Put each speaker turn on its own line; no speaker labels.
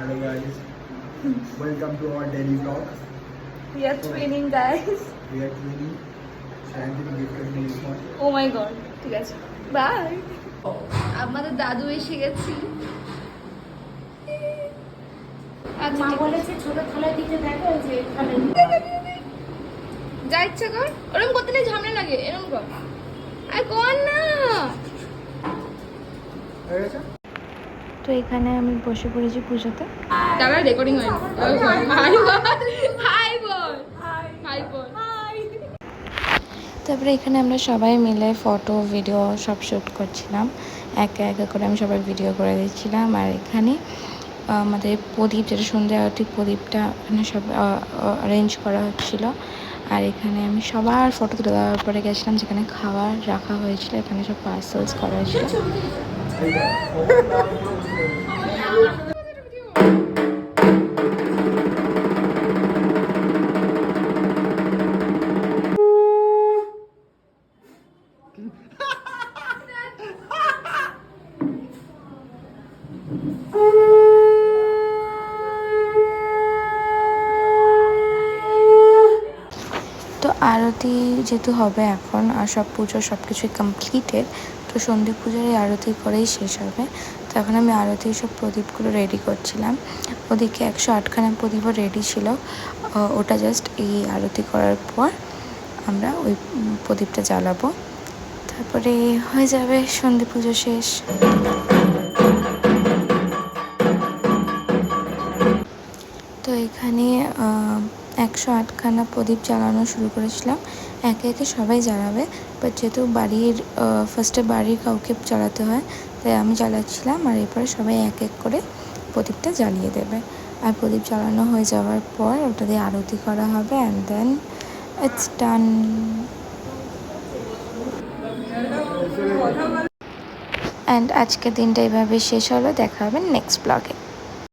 Hello guys, welcome to our daily vlog.
We are twinning, guys.
We are twinning. Scientific gifted me this one.
Oh my god. ঠিক আছে, by. আমাদের দাদু এসে গেছি।
মা বলেছে ছোট থালা দিতে দেখো যে থালা
যা ইচ্ছা কর, ওরকম করতে নেই, ঝামেলা লাগে, এরকম কর। আরে কর না।
হয়ে গেছে?
তো এখানে আমি বসে পড়েছি পুজোতে।
তারা রেকর্ডিং হয়। হাই বল, হাই বল, হাই বল।
তারপরে এখানে আমরা সবাই মিলে ফটো ভিডিও সব শ্যুট করছিলাম, একে একে করে আমি সবাই ভিডিও করে দিচ্ছিলাম। আর এখানে আমাদের প্রদীপ, যেটা সন্ধ্যা আরতি প্রদীপটা এখানে সব অ্যারেঞ্জ করা হচ্ছিলো। আর এখানে আমি সবার ফটো তুলে দেওয়ার পরে গেছিলাম যেখানে খাবার রাখা হয়েছিল, এখানে সব পার্সেলস করা হয়েছিল। তো আরতি যেহেতু হবে এখন, আর সব পুজো সব কিছুই কমপ্লিটেড, তো সন্ধে পুজোর এই আরতি করেই শেষ হবে। তো এখন আমি আরতির সব প্রদীপগুলো রেডি করছিলাম। ওদিকে 108খানা প্রদীপও রেডি ছিল, ওটা জাস্ট এই আরতি করার পর আমরা ওই প্রদীপটা জ্বালাবো, তারপরে হয়ে যাবে সন্ধে পুজো শেষ। তো এখানে 108খানা প্রদীপ জ্বালানো শুরু করেছিলাম, একে একে সবাই জ্বালাবে, বাট যেহেতু বাড়ির ফার্স্টে বাড়ির কাউকে জ্বালাতে হয়, তাই আমি জ্বালাচ্ছিলাম। আর এরপরে সবাই এক এক করে প্রদীপটা জ্বালিয়ে দেবে। আর প্রদীপ জ্বালানো হয়ে যাওয়ার পর ওটা দিয়ে আরতি করা হবে, and then it's done. And আজকের দিনটা এভাবে শেষ হলো, দেখা হবে নেক্সট ব্লগে।